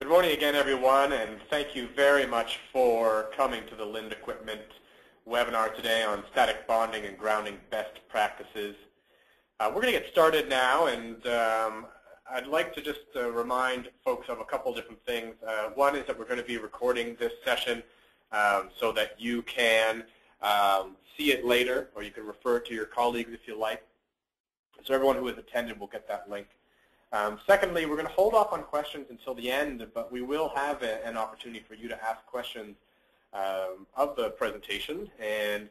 Good morning again, everyone, and thank you very much for coming to the Lind Equipment webinar today on static bonding and grounding best practices. We're going to get started now, and I'd like to just remind folks of a couple different things. One is that we're going to be recording this session so that you can see it later, or you can refer to your colleagues if you like. So everyone who has attended will get that link. Secondly, we're going to hold off on questions until the end, but we will have an opportunity for you to ask questions of the presentation. And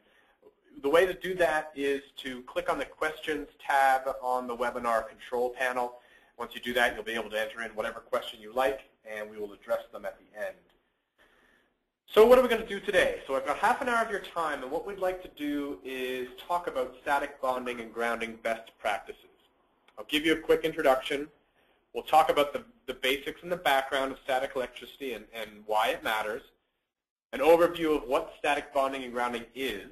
the way to do that is to click on the Questions tab on the webinar control panel. Once you do that, you'll be able to enter in whatever question you like, and we will address them at the end. So what are we going to do today? So I've got half an hour of your time, and what we'd like to do is talk about static bonding and grounding best practices. I'll give you a quick introduction. We'll talk about the basics and the background of static electricity and why it matters, an overview of what static bonding and grounding is,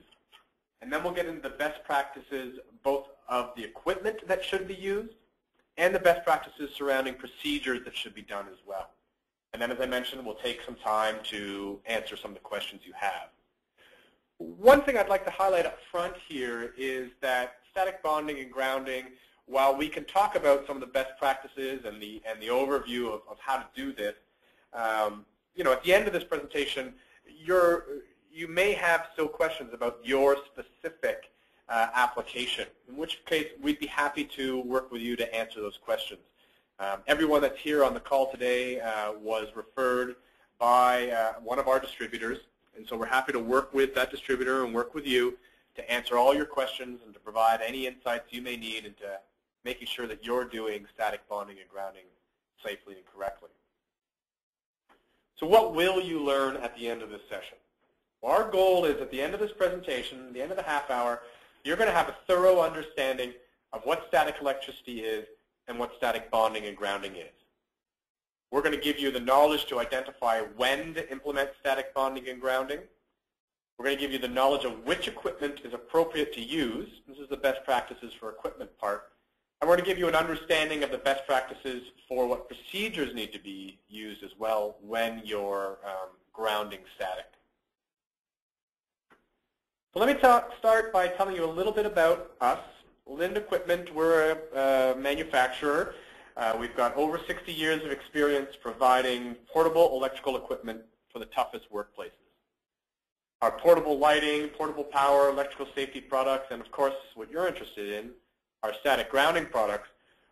and then we'll get into the best practices both of the equipment that should be used and the best practices surrounding procedures that should be done as well. And then, as I mentioned, we'll take some time to answer some of the questions you have. One thing I'd like to highlight up front here is that static bonding and grounding, while we can talk about some of the best practices and the overview of how to do this, you know, at the end of this presentation, you may have still questions about your specific application, in which case we'd be happy to work with you to answer those questions. Everyone that's here on the call today was referred by one of our distributors, and so we're happy to work with that distributor and work with you to answer all your questions and to provide any insights you may need into making sure that you're doing static bonding and grounding safely and correctly. So what will you learn at the end of this session? Well, our goal is at the end of this presentation, at the end of the half hour, you're going to have a thorough understanding of what static electricity is and what static bonding and grounding is. We're going to give you the knowledge to identify when to implement static bonding and grounding. We're going to give you the knowledge of which equipment is appropriate to use. This is the best practices for equipment part. And we're going to give you an understanding of the best practices for what procedures need to be used as well when you're grounding static. So let me start by telling you a little bit about us. Lind Equipment, we're a manufacturer. We've got over 60 years of experience providing portable electrical equipment for the toughest workplaces. Our portable lighting, portable power, electrical safety products, and of course what you're interested in, our static grounding products,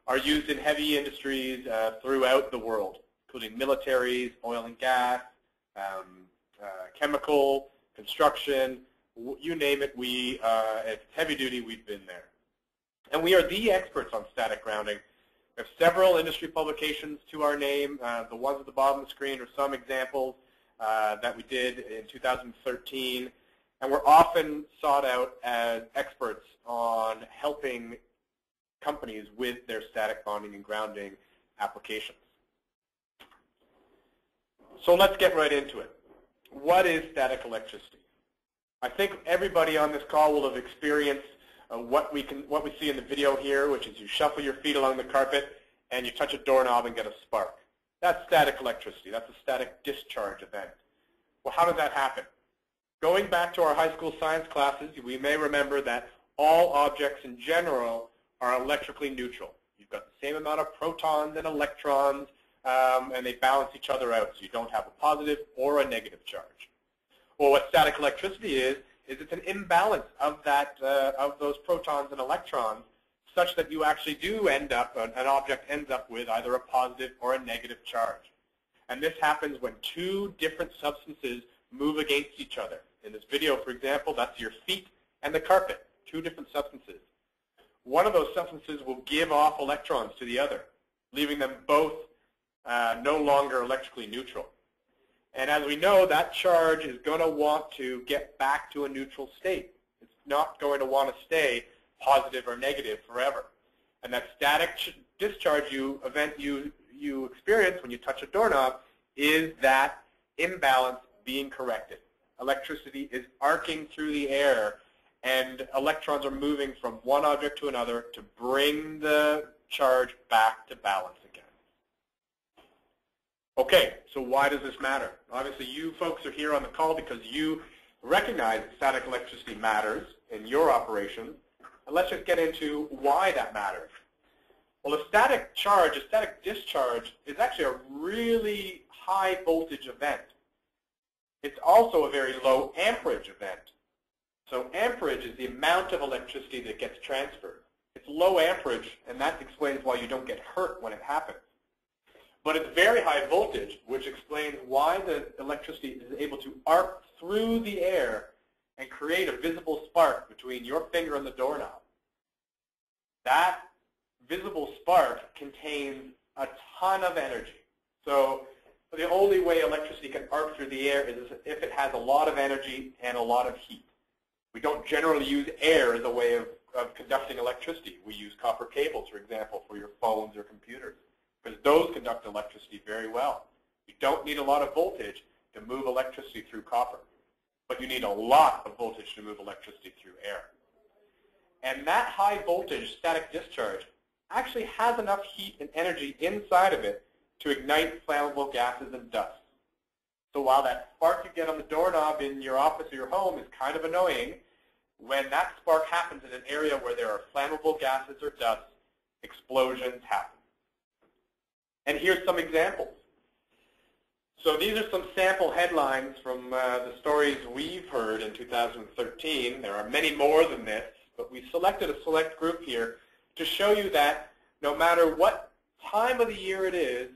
are used in heavy industries throughout the world, including militaries, oil and gas, chemical, construction, you name it. It's heavy duty, we've been there. And we are the experts on static grounding. We have several industry publications to our name. The ones at the bottom of the screen are some examples that we did in 2013. And we're often sought out as experts on helping companies with their static bonding and grounding applications. So let's get right into it. What is static electricity? I think everybody on this call will have experienced what we see in the video here, which is you shuffle your feet along the carpet and you touch a doorknob and get a spark. That's static electricity. That's a static discharge event. Well, how does that happen? Going back to our high school science classes, we may remember that all objects in general are electrically neutral. You've got the same amount of protons and electrons, and they balance each other out, so you don't have a positive or a negative charge. Well, what static electricity is it's an imbalance of those protons and electrons, such that you actually do end up, an object ends up with either a positive or a negative charge. And this happens when two different substances move against each other. In this video, for example, that's your feet and the carpet, two different substances. One of those substances will give off electrons to the other, leaving them both no longer electrically neutral. And as we know, that charge is going to want to get back to a neutral state. It's not going to want to stay positive or negative forever. And that static discharge event you experience when you touch a doorknob is that imbalance being corrected. Electricity is arcing through the air, and electrons are moving from one object to another to bring the charge back to balance again. Okay, so why does this matter? Obviously, you folks are here on the call because you recognize that static electricity matters in your operation. And let's just get into why that matters. Well, a static charge, a static discharge, is actually a really high voltage event. It's also a very low amperage event. So amperage is the amount of electricity that gets transferred. It's low amperage, and that explains why you don't get hurt when it happens. But it's very high voltage, which explains why the electricity is able to arc through the air and create a visible spark between your finger and the doorknob. That visible spark contains a ton of energy. So the only way electricity can arc through the air is if it has a lot of energy and a lot of heat. We don't generally use air as a way of conducting electricity. We use copper cables, for example, for your phones or computers, because those conduct electricity very well. You don't need a lot of voltage to move electricity through copper, but you need a lot of voltage to move electricity through air. And that high voltage static discharge actually has enough heat and energy inside of it to ignite flammable gases and dust. So while that spark you get on the doorknob in your office or your home is kind of annoying, when that spark happens in an area where there are flammable gases or dust, explosions happen. And here's some examples. So these are some sample headlines from the stories we've heard in 2013. There are many more than this, but we selected a select group here to show you that no matter what time of the year it is,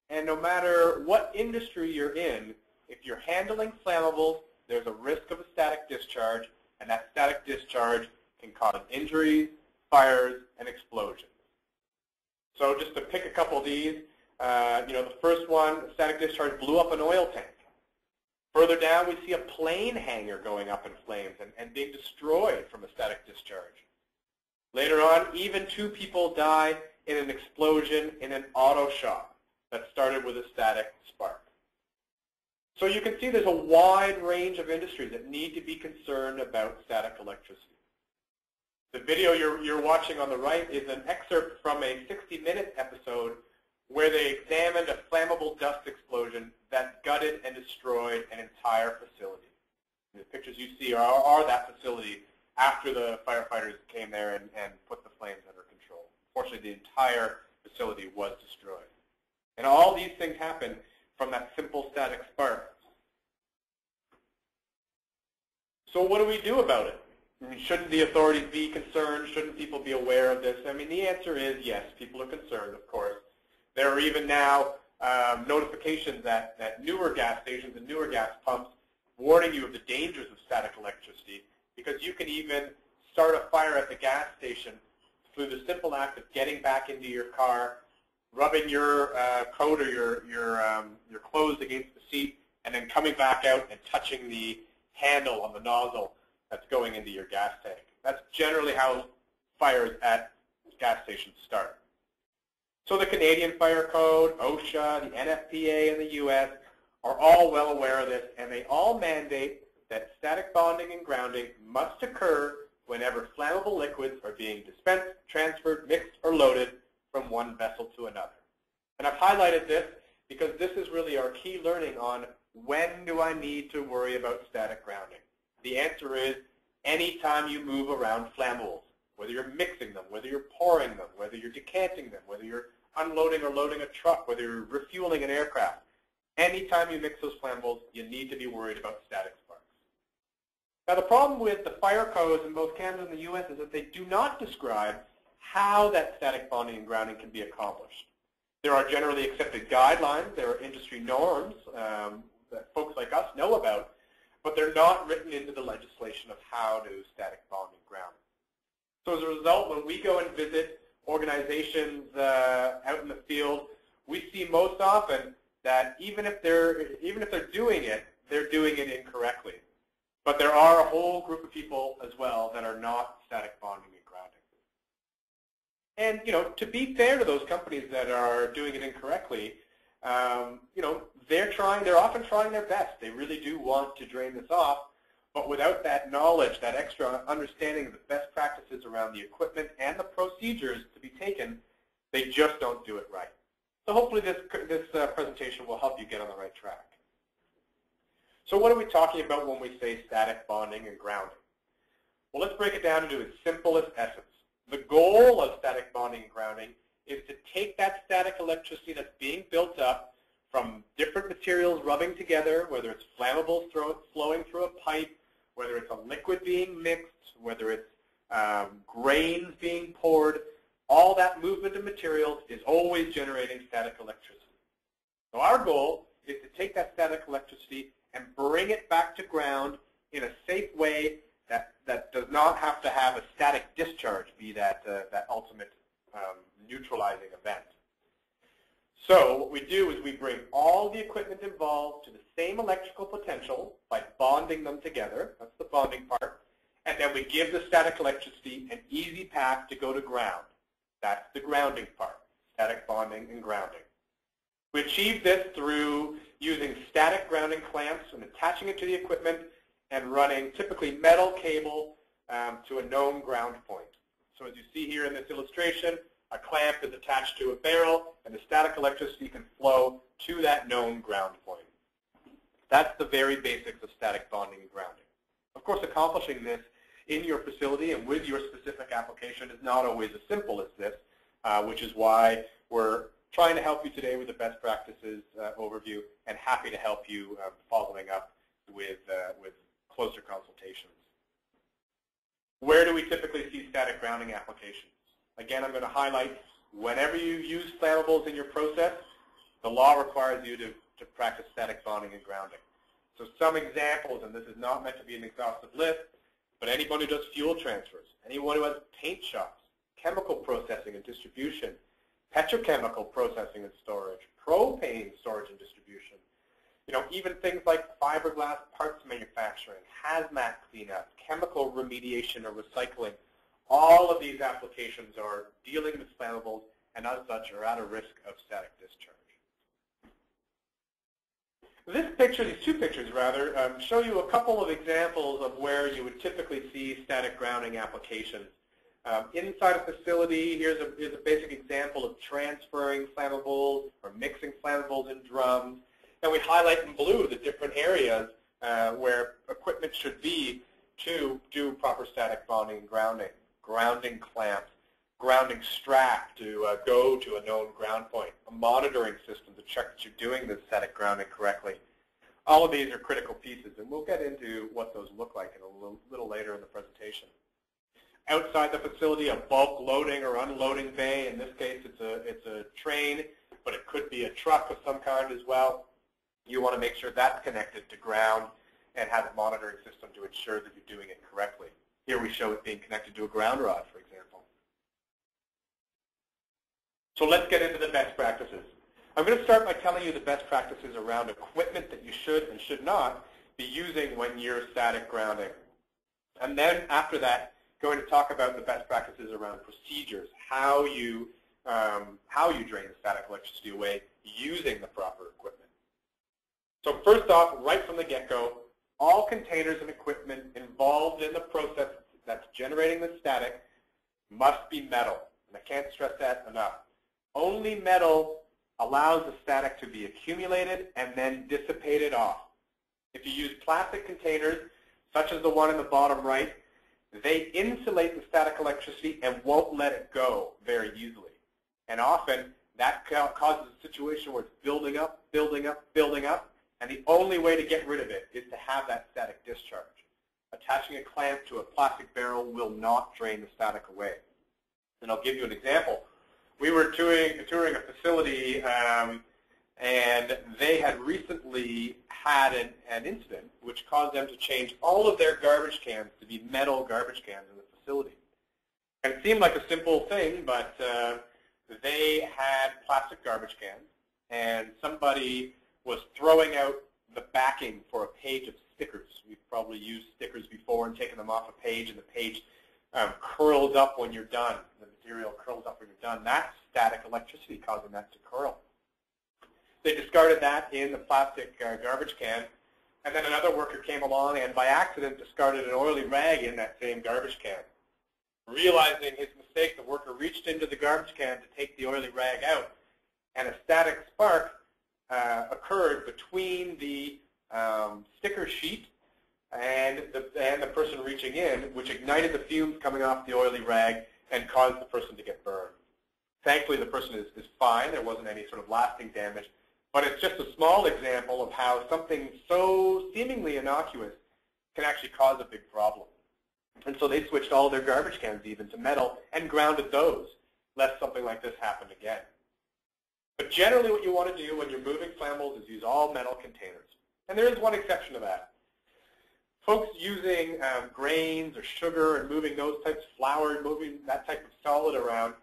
and no matter what industry you're in, if you're handling flammables, there's a risk of a static discharge, and that static discharge can cause injuries, fires, and explosions. So just to pick a couple of these, the first one, static discharge blew up an oil tank. Further down, we see a plane hangar going up in flames and being destroyed from a static discharge. Later on, even 2 people die in an explosion in an auto shop that started with a static spark. So you can see there's a wide range of industries that need to be concerned about static electricity. The video you're watching on the right is an excerpt from a 60-minute episode where they examined a flammable dust explosion that gutted and destroyed an entire facility. And the pictures you see are that facility after the firefighters came there and put the flames under control. Fortunately, the entire facility was destroyed. And all these things happen from that simple static spark. So what do we do about it? I mean, shouldn't the authorities be concerned? Shouldn't people be aware of this? I mean, the answer is yes, people are concerned, of course. There are even now notifications at newer gas stations and newer gas pumps warning you of the dangers of static electricity, because you can even start a fire at the gas station through the simple act of getting back into your car, rubbing your coat or your clothes against the seat, and then coming back out and touching the handle on the nozzle that's going into your gas tank. That's generally how fires at gas stations start. So the Canadian Fire Code, OSHA, the NFPA in the US are all well aware of this, and they all mandate that static bonding and grounding must occur whenever flammable liquids are being dispensed, transferred, mixed, or loaded from one vessel to another. And I've highlighted this because this is really our key learning on when do I need to worry about static grounding. The answer is anytime you move around flammables, whether you're mixing them, whether you're pouring them, whether you're decanting them, whether you're unloading or loading a truck, whether you're refueling an aircraft. Anytime you mix those flammables, you need to be worried about static sparks. Now the problem with the fire codes in both Canada and the US is that they do not describe how that static bonding and grounding can be accomplished. There are generally accepted guidelines, there are industry norms that folks like us know about, but they're not written into the legislation of how to static bond and ground. So as a result, when we go and visit organizations out in the field, we see most often that even if they're doing it, they're doing it incorrectly. But there are a whole group of people as well that are not static bonding and grounding. And to be fair to those companies that are doing it incorrectly, they're often trying their best. They really do want to drain this off, but without that knowledge, that extra understanding of the best practices around the equipment and the procedures to be taken, they just don't do it right. So hopefully this presentation will help you get on the right track. So what are we talking about when we say static bonding and grounding? Well, let's break it down into its simplest essence. The goal of static bonding and grounding is to take that static electricity that's being built up from different materials rubbing together, whether it's flammables flowing through a pipe, whether it's a liquid being mixed, whether it's grains being poured, all that movement of materials is always generating static electricity. So our goal is to take that static electricity and bring it back to ground in a safe way that does not have to have a static discharge be that ultimate neutralizing event. So what we do is we bring all the equipment involved to the same electrical potential by bonding them together. That's the bonding part. And then we give the static electricity an easy path to go to ground. That's the grounding part, static bonding and grounding. We achieve this through using static grounding clamps and attaching it to the equipment and running typically metal cable to a known ground point. So as you see here in this illustration, a clamp is attached to a barrel and the static electricity can flow to that known ground point. That's the very basics of static bonding and grounding. Of course, accomplishing this in your facility and with your specific application is not always as simple as this, which is why we're trying to help you today with the best practices overview and happy to help you following up with closer consultations. Where do we typically see static grounding applications? Again, I'm going to highlight whenever you use flammables in your process, the law requires you to practice static bonding and grounding. So some examples, and this is not meant to be an exhaustive list, but anyone who does fuel transfers, anyone who has paint shops, chemical processing and distribution, petrochemical processing and storage, propane storage and distribution, even things like fiberglass parts manufacturing, hazmat cleanup, chemical remediation or recycling. All of these applications are dealing with flammables and as such are at a risk of static discharge. These two pictures rather, show you a couple of examples of where you would typically see static grounding applications. Inside a facility, here's a basic example of transferring flammables or mixing flammables in drums. And we highlight in blue the different areas where equipment should be to do proper static bonding and grounding. Grounding clamps, grounding strap to go to a known ground point, a monitoring system to check that you're doing the static grounding correctly. All of these are critical pieces, and we'll get into what those look like in a little later in the presentation. Outside the facility, a bulk loading or unloading bay. In this case, it's a train, but it could be a truck of some kind as well. You want to make sure that's connected to ground and have a monitoring system to ensure that you're doing it correctly. Here we show it being connected to a ground rod, for example. So let's get into the best practices. I'm going to start by telling you the best practices around equipment that you should and should not be using when you're static grounding. And then after that, going to talk about the best practices around procedures, how you drain the static electricity away using the proper equipment. So first off, right from the get-go, all containers and equipment involved in the process that's generating the static must be metal. And I can't stress that enough. Only metal allows the static to be accumulated and then dissipated off. If you use plastic containers, such as the one in the bottom right, they insulate the static electricity and won't let it go very easily. And often, that causes a situation where it's building up, building up, building up, and the only way to get rid of it is to have that static discharge. Attaching a clamp to a plastic barrel will not drain the static away. And I'll give you an example. We were touring a facility, and they had recently had an incident which caused them to change all of their garbage cans to be metal garbage cans in the facility. And it seemed like a simple thing, but they had plastic garbage cans, and somebody was throwing out the backing for a page of stickers. We've probably used stickers before and taken them off a page, and the page curls up when you're done. The material curls up when you're done. That's static electricity causing that to curl. They discarded that in the plastic garbage can, and then another worker came along and by accident discarded an oily rag in that same garbage can. Realizing his mistake, the worker reached into the garbage can to take the oily rag out, and a static spark occurred between the sticker sheet and the person reaching in, which ignited the fumes coming off the oily rag and caused the person to get burned. Thankfully, the person is fine. There wasn't any sort of lasting damage. But it's just a small example of how something so seemingly innocuous can actually cause a big problem. And so they switched all their garbage cans even to metal and grounded those, lest something like this happen again. But generally what you want to do when you're moving flammables is use all metal containers. And there is one exception to that. Folks using grains or sugar and moving those types of flour, moving that type of solid around,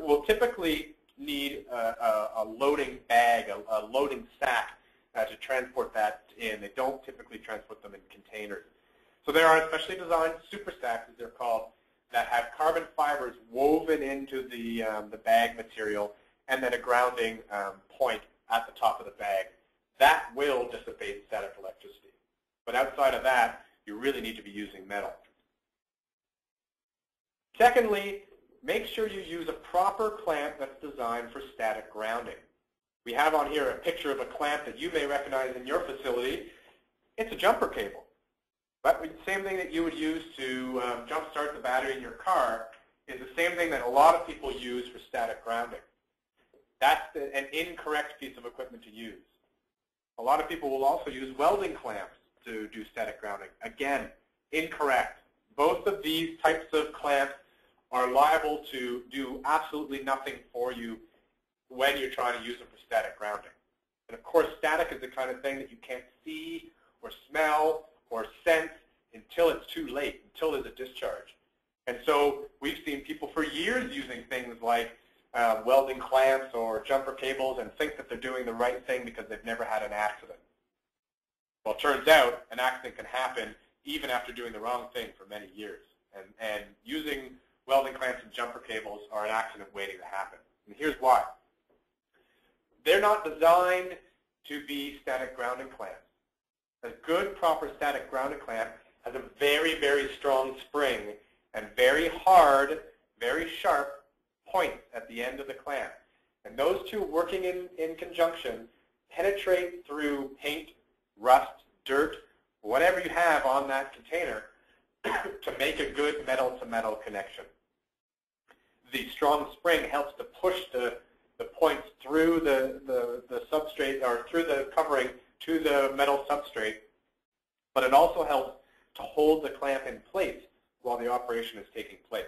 will typically need a loading bag, a loading sack to transport that in. They don't typically transport them in containers. So there are specially designed super sacks, as they're called, that have carbon fibers woven into the bag material and then a grounding point at the top of the bag. That will dissipate static electricity. But outside of that, you really need to be using metal. Secondly, make sure you use a proper clamp that's designed for static grounding. We have on here a picture of a clamp that you may recognize in your facility. It's a jumper cable. But the same thing that you would use to jump-start the battery in your car is the same thing that a lot of people use for static grounding. That's an incorrect piece of equipment to use. A lot of people will also use welding clamps to do static grounding. Again, incorrect. Both of these types of clamps are liable to do absolutely nothing for you when you're trying to use them for static grounding. And of course, static is the kind of thing that you can't see or smell or sense until it's too late, until there's a discharge. And so we've seen people for years using things like welding clamps or jumper cables and think that they're doing the right thing because they've never had an accident. Well, it turns out an accident can happen even after doing the wrong thing for many years. And using welding clamps and jumper cables are an accident waiting to happen. And here's why. They're not designed to be static grounding clamps. A good, proper static grounding clamp has a very, very strong spring and very hard, very sharp points at the end of the clamp. And those two working in conjunction penetrate through paint, rust, dirt, whatever you have on that container to make a good metal-to-metal connection. The strong spring helps to push the points through the substrate or through the covering to the metal substrate, but it also helps to hold the clamp in place while the operation is taking place.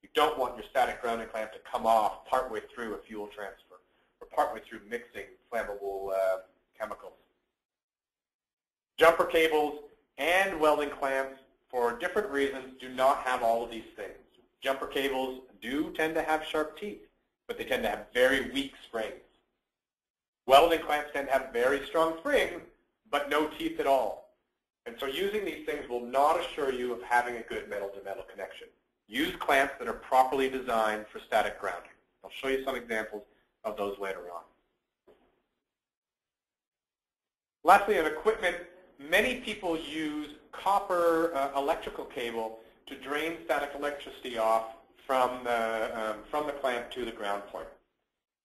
You don't want your static grounding clamp to come off partway through a fuel transfer or partway through mixing flammable chemicals. Jumper cables and welding clamps, for different reasons, do not have all of these things. Jumper cables do tend to have sharp teeth, but they tend to have very weak springs. Welding clamps tend to have very strong springs, but no teeth at all. And so using these things will not assure you of having a good metal-to-metal connection. Use clamps that are properly designed for static grounding. I'll show you some examples of those later on. Lastly, in equipment, many people use copper electrical cable to drain static electricity off from the clamp to the ground point.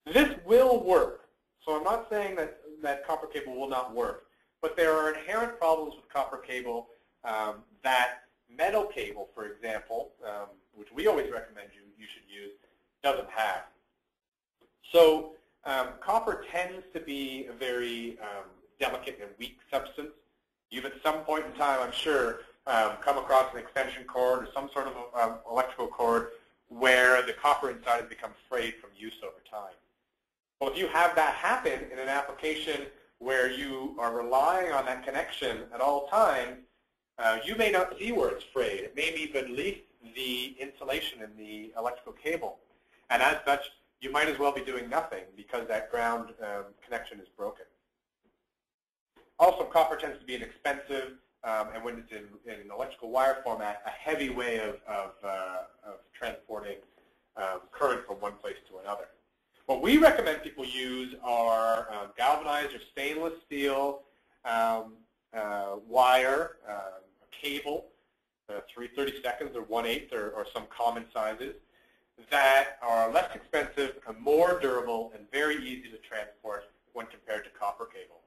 This will work. So I'm not saying that copper cable will not work, but there are inherent problems with copper cable that metal cable, for example, which we always recommend you should use, doesn't have. So copper tends to be a very delicate and weak substance. You've at some point in time, I'm sure, come across an extension cord or some sort of electrical cord where the copper inside has become frayed from use over time. Well, if you have that happen in an application where you are relying on that connection at all times, you may not see where it's frayed. It may be beneath the insulation in the electrical cable. And as such, you might as well be doing nothing because that ground connection is broken. Also, copper tends to be inexpensive, and when it's in electrical wire format, a heavy way of transporting current from one place to another. What we recommend people use are galvanized or stainless steel wire, a cable, 3/32 or 1/8 or some common sizes, that are less expensive and more durable and very easy to transport when compared to copper cable.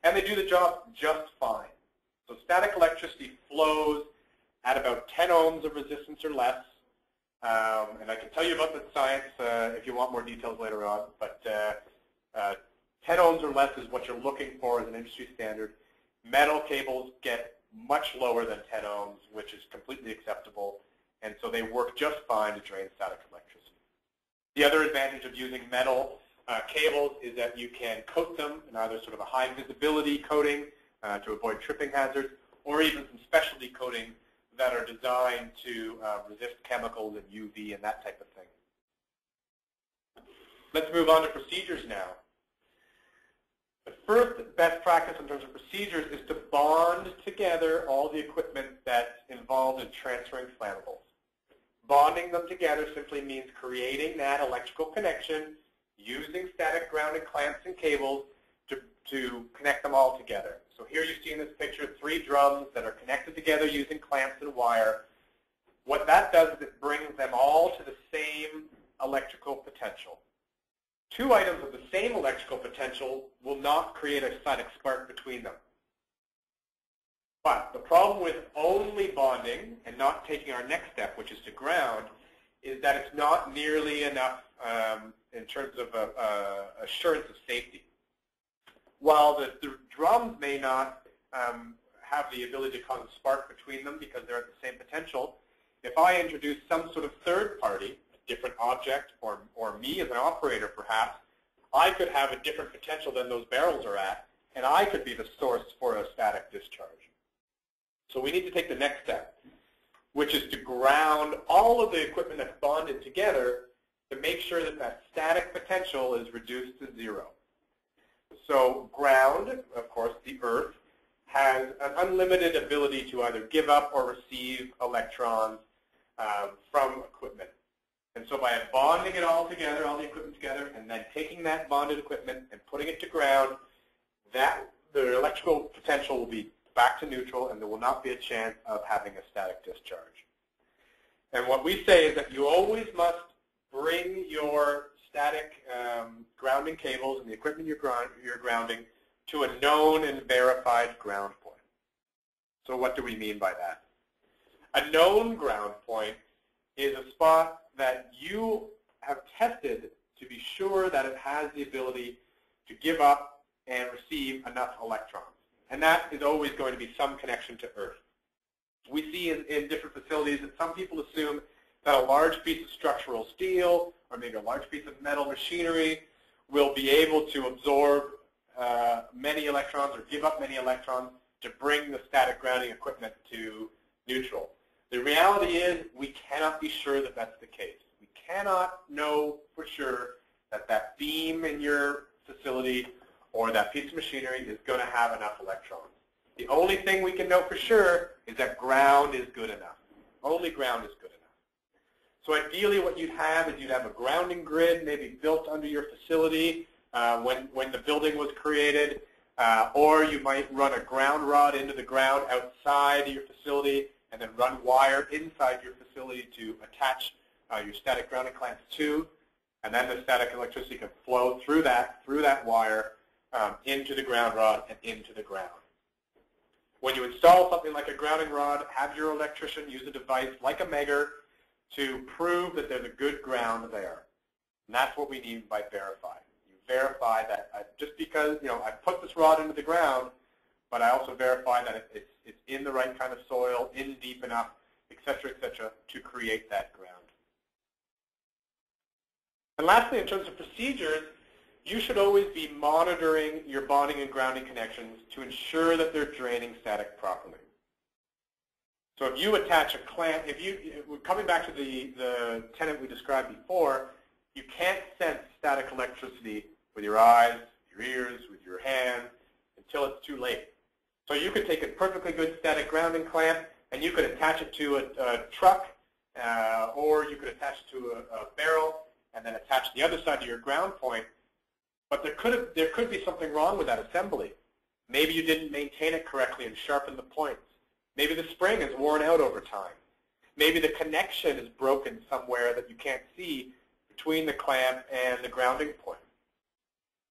And they do the job just fine. So static electricity flows at about 10 ohms of resistance or less. And I can tell you about the science if you want more details later on. But 10 ohms or less is what you're looking for as an industry standard. Metal cables get much lower than 10 ohms, which is completely acceptable. And so they work just fine to drain static electricity. The other advantage of using metal cables is that you can coat them in either sort of a high visibility coating to avoid tripping hazards, or even some specialty coating that are designed to resist chemicals and UV and that type of thing. Let's move on to procedures now. The first best practice in terms of procedures is to bond together all the equipment that's involved in transferring flammables. Bonding them together simply means creating that electrical connection using static grounded clamps and cables to connect them all together. So here you see in this picture 3 drums that are connected together using clamps and wire. What that does is it brings them all to the same electrical potential. 2 items of the same electrical potential will not create a static spark between them. But the problem with only bonding and not taking our next step, which is to ground, is that it's not nearly enough in terms of assurance of safety. While the drums may not have the ability to cause a spark between them because they're at the same potential, if I introduce some sort of third party, a different object, or me as an operator perhaps, I could have a different potential than those barrels are at, and I could be the source for a static discharge. So we need to take the next step, which is to ground all of the equipment that's bonded together to make sure that that static potential is reduced to 0. So ground, of course, the earth, has an unlimited ability to either give up or receive electrons from equipment. And so by bonding it all together, all the equipment together, and then taking that bonded equipment and putting it to ground, the electrical potential will be back to neutral, and there will not be a chance of having a static discharge. And what we say is that you always must bring your static grounding cables and the equipment you're grounding to a known and verified ground point. So what do we mean by that? A known ground point is a spot that you have tested to be sure that it has the ability to give up and receive enough electrons. And that is always going to be some connection to Earth. We see in different facilities that some people assume that a large piece of structural steel or maybe a large piece of metal machinery will be able to absorb many electrons or give up many electrons to bring the static grounding equipment to neutral. The reality is we cannot be sure that that's the case. We cannot know for sure that that beam in your facility or that piece of machinery is going to have enough electrons. The only thing we can know for sure is that ground is good enough. Only ground is good enough. So ideally what you'd have is you'd have a grounding grid maybe built under your facility when the building was created, or you might run a ground rod into the ground outside your facility and then run wire inside your facility to attach your static grounding clamps to, and then the static electricity can flow through that wire into the ground rod and into the ground. When you install something like a grounding rod, have your electrician use a device like a megger to prove that there's a good ground there. And that's what we mean by verify. You verify that just because, I put this rod into the ground, but I also verify that it's in the right kind of soil, in deep enough, et cetera, to create that ground. And lastly, in terms of procedures, you should always be monitoring your bonding and grounding connections to ensure that they're draining static properly. So if you attach a clamp, coming back to the tenet we described before, you can't sense static electricity with your eyes, your ears, with your hands, until it's too late. So you could take a perfectly good static grounding clamp and you could attach it to a truck, or you could attach it to a barrel and then attach the other side to your ground point. But there could be something wrong with that assembly. Maybe you didn't maintain it correctly and sharpen the points. Maybe the spring is worn out over time. maybe the connection is broken somewhere that you can't see between the clamp and the grounding point.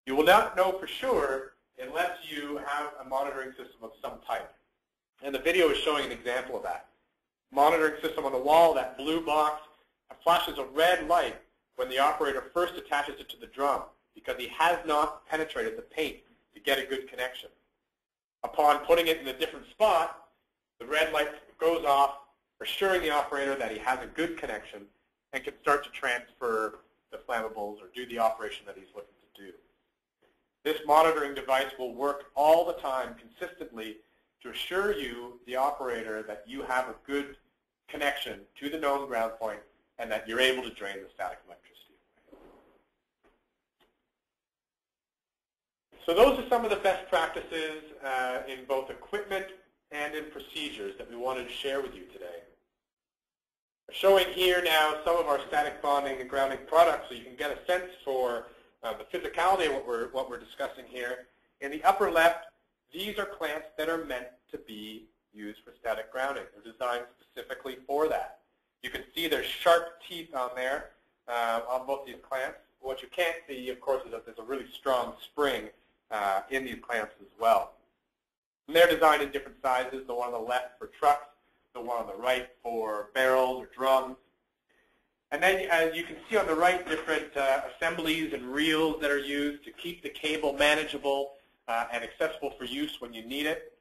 You will not know for sure unless you have a monitoring system of some type. And the video is showing an example of that. Monitoring system on the wall, that blue box, flashes a red light when the operator first attaches it to the drum because he has not penetrated the paint to get a good connection. Upon putting it in a different spot, the red light goes off, assuring the operator that he has a good connection and can start to transfer the flammables or do the operation that he's looking to do. This monitoring device will work all the time consistently to assure you, the operator, that you have a good connection to the known ground point and that you're able to drain the static electricity. So those are some of the best practices in both equipment and in procedures that we wanted to share with you today. Showing here now some of our static bonding and grounding products so you can get a sense for the physicality of what we're discussing here. In the upper left, these are clamps that are meant to be used for static grounding. They're designed specifically for that. You can see there's sharp teeth on there on both these clamps. What you can't see, of course, is that there's a really strong spring in these clamps as well. And they're designed in different sizes, the one on the left for trucks, the one on the right for barrels or drums. And then, as you can see on the right, different assemblies and reels that are used to keep the cable manageable and accessible for use when you need it.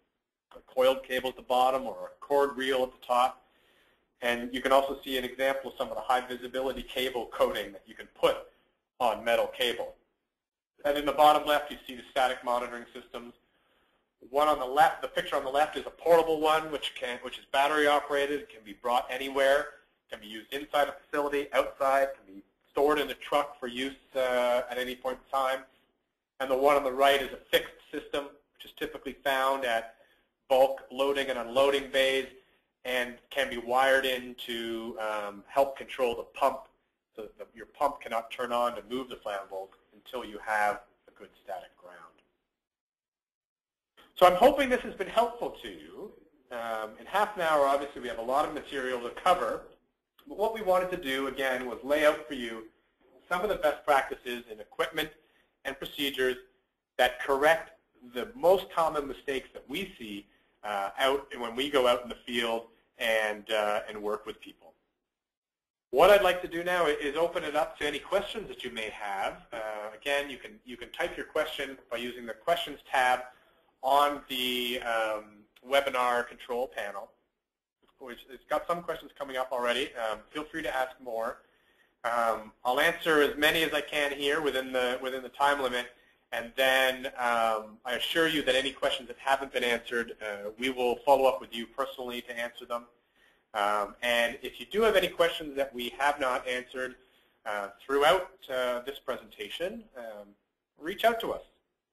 A coiled cable at the bottom or a cord reel at the top. And you can also see an example of some of the high visibility cable coating that you can put on metal cable. And in the bottom left, you see the static monitoring systems. One on the left, the picture on the left is a portable one, which is battery operated. It can be brought anywhere. Can be used inside a facility, outside, can be stored in a truck for use at any point in time. And the one on the right is a fixed system, which is typically found at bulk loading and unloading bays and can be wired in to help control the pump so that your pump cannot turn on to move the flammables until you have a good static ground. So I'm hoping this has been helpful to you. In half an hour, obviously, we have a lot of material to cover. But what we wanted to do, again, was lay out for you some of the best practices in equipment and procedures that correct the most common mistakes that we see when we go out in the field and work with people. What I'd like to do now is open it up to any questions that you may have. Again, you can type your question by using the Questions tab on the webinar control panel. It's got some questions coming up already. Feel free to ask more. I'll answer as many as I can here within the time limit, and then I assure you that any questions that haven't been answered, we will follow up with you personally to answer them. And if you do have any questions that we have not answered throughout this presentation, reach out to us.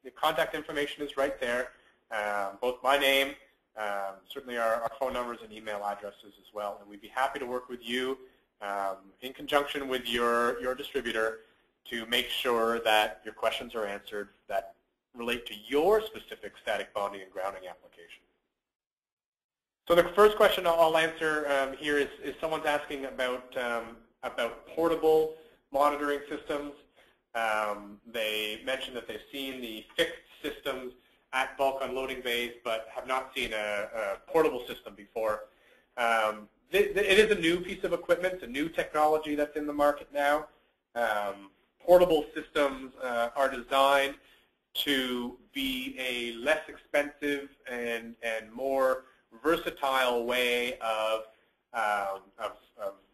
The contact information is right there, both my name, certainly our phone numbers and email addresses as well, and we'd be happy to work with you in conjunction with your distributor to make sure that your questions are answered that relate to your specific static bonding and grounding application. So the first question I'll answer here is someone's asking about portable monitoring systems. They mentioned that they've seen the fixed systems at bulk unloading bays, but have not seen a portable system before. It is a new piece of equipment, it's a new technology that's in the market now. Portable systems are designed to be a less expensive and more versatile way of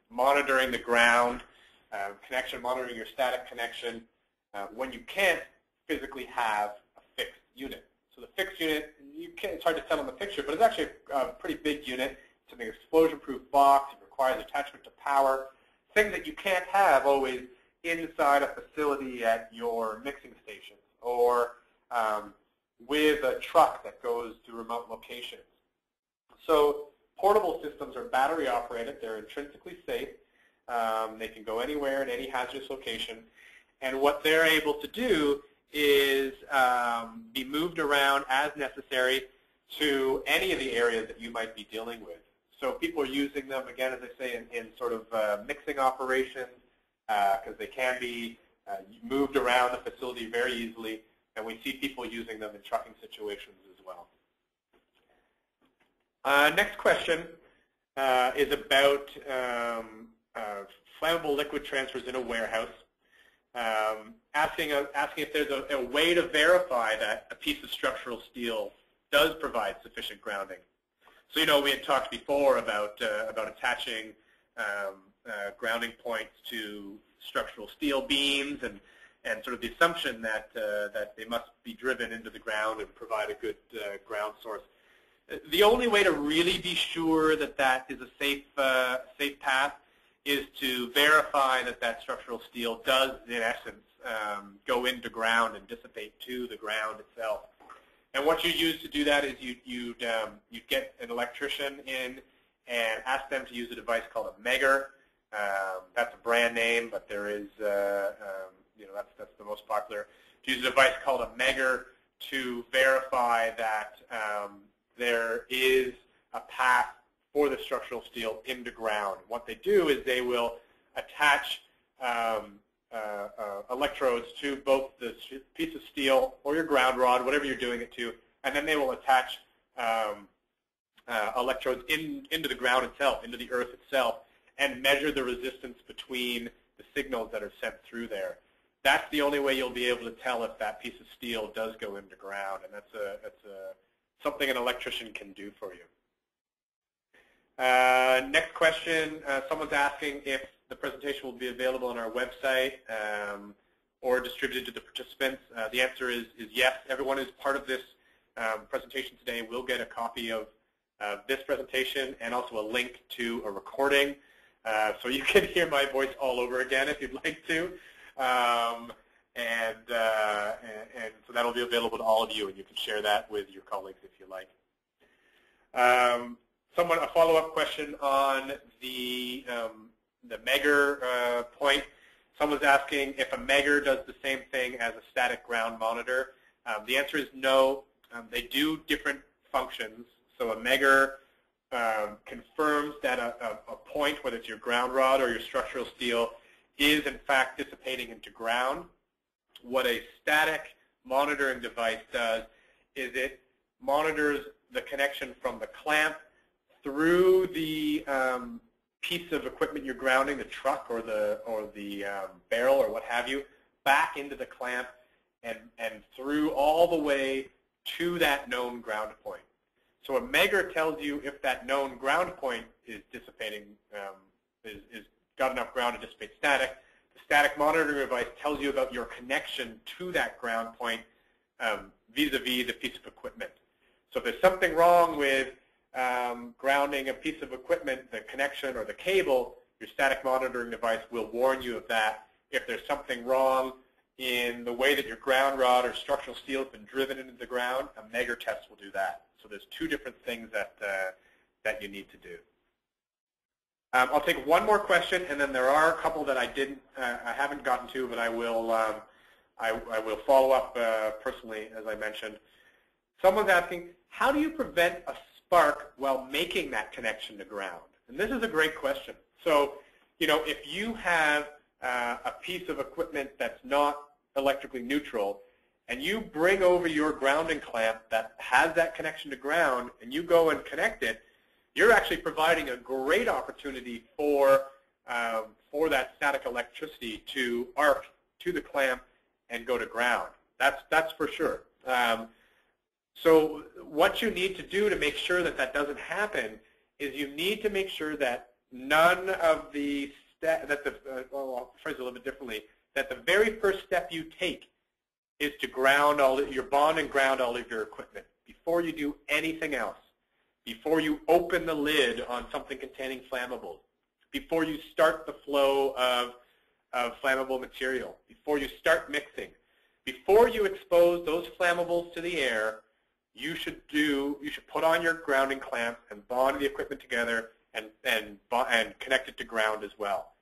monitoring the ground, monitoring your static connection when you can't physically have a fixed unit. So the fixed unit, it's hard to tell in the picture, but it's actually a pretty big unit. It's an explosion-proof box. It requires attachment to power, things that you can't have always inside a facility at your mixing stations or with a truck that goes to remote locations. So portable systems are battery operated. They're intrinsically safe. They can go anywhere in any hazardous location. And what they're able to do is be moved around as necessary to any of the areas that you might be dealing with. So people are using them, again, as I say, in sort of mixing operations because they can be moved around the facility very easily, and we see people using them in trucking situations as well. Next question is about flammable liquid transfers in a warehouse. Asking if there's a way to verify that a piece of structural steel does provide sufficient grounding. So, you know, we had talked before about attaching grounding points to structural steel beams and sort of the assumption that they must be driven into the ground and provide a good ground source. The only way to really be sure that that is a safe path is to verify that that structural steel does, in essence, go into ground and dissipate to the ground itself. And what you use to do that is you'd get an electrician in and ask them to use a device called a megger. That's a brand name, but there is, you know, that's the most popular. To use a device called a megger to verify that there is a path for the structural steel into ground. What they do is they will attach electrodes to both the piece of steel or your ground rod, whatever you're doing it to, and then they will attach electrodes into the ground itself, into the earth itself, and measure the resistance between the signals that are sent through there. That's the only way you'll be able to tell if that piece of steel does go into ground, and that's something an electrician can do for you. Next question, someone's asking if the presentation will be available on our website or distributed to the participants. The answer is yes. Everyone who's part of this presentation today will get a copy of this presentation and also a link to a recording. So you can hear my voice all over again if you'd like to. And so that'll be available to all of you, and you can share that with your colleagues if you like. A follow-up question on the megger point. Someone's asking if a megger does the same thing as a static ground monitor. The answer is no. They do different functions. So a megger confirms that a point, whether it's your ground rod or your structural steel, is in fact dissipating into ground. What a static monitoring device does is it monitors the connection from the clamp through the piece of equipment you're grounding, the truck or the barrel or what have you, back into the clamp and through all the way to that known ground point. So a megger tells you if that known ground point is dissipating, is got enough ground to dissipate static. The static monitoring device tells you about your connection to that ground point vis-a-vis the piece of equipment. So if there's something wrong with grounding a piece of equipment, the connection or the cable, your static monitoring device will warn you of that. If there's something wrong in the way that your ground rod or structural steel has been driven into the ground, a megger test will do that. So there's two different things that you need to do. I'll take one more question, and then there are a couple that I haven't gotten to, but I will follow up personally, as I mentioned. Someone's asking, how do you prevent a spark while making that connection to ground? And this is a great question. So, you know, if you have a piece of equipment that's not electrically neutral, and you bring over your grounding clamp that has that connection to ground, and you go and connect it, you're actually providing a great opportunity for that static electricity to arc to the clamp and go to ground. That's for sure. So what you need to do to make sure that that doesn't happen is you need to make sure that none of the I'll phrase it a little bit differently, that the very first step you take is to ground your bond and ground all of your equipment before you do anything else, before you open the lid on something containing flammables, before you start the flow of flammable material, before you start mixing, before you expose those flammables to the air. You should put on your grounding clamp and bond the equipment together and connect it to ground as well.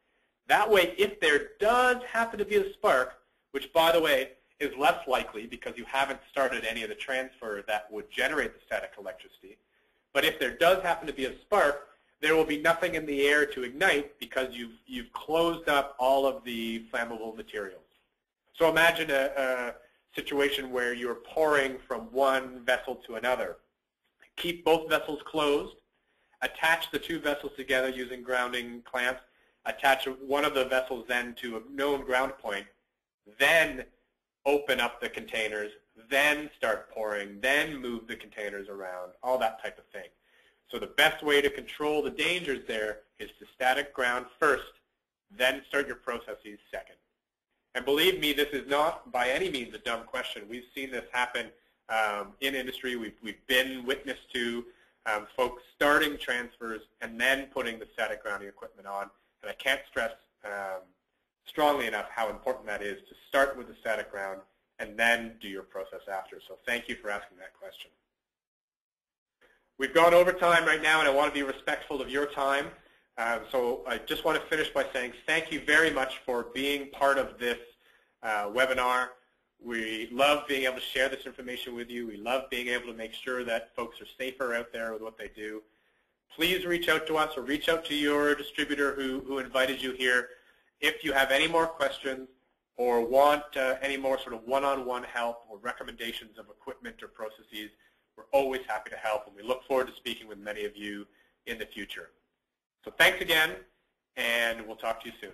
That way, if there does happen to be a spark, which by the way is less likely because you haven't started any of the transfer that would generate the static electricity, but if there does happen to be a spark, there will be nothing in the air to ignite because you've closed up all of the flammable materials. So imagine a situation where you're pouring from one vessel to another. Keep both vessels closed, attach the two vessels together using grounding clamps, attach one of the vessels then to a known ground point, then open up the containers, then start pouring, then move the containers around, all that type of thing. So the best way to control the dangers there is to static ground first, then start your processes second. And believe me, this is not by any means a dumb question. We've seen this happen in industry. We've been witness to folks starting transfers and then putting the static grounding equipment on. And I can't stress strongly enough how important that is to start with the static ground and then do your process after. So thank you for asking that question. We've gone over time right now, and I want to be respectful of your time. So I just want to finish by saying thank you very much for being part of this webinar. We love being able to share this information with you. We love being able to make sure that folks are safer out there with what they do. Please reach out to us or reach out to your distributor who invited you here if you have any more questions or want any more sort of one-on-one help or recommendations of equipment or processes. We're always happy to help, and we look forward to speaking with many of you in the future. So thanks again, and we'll talk to you soon.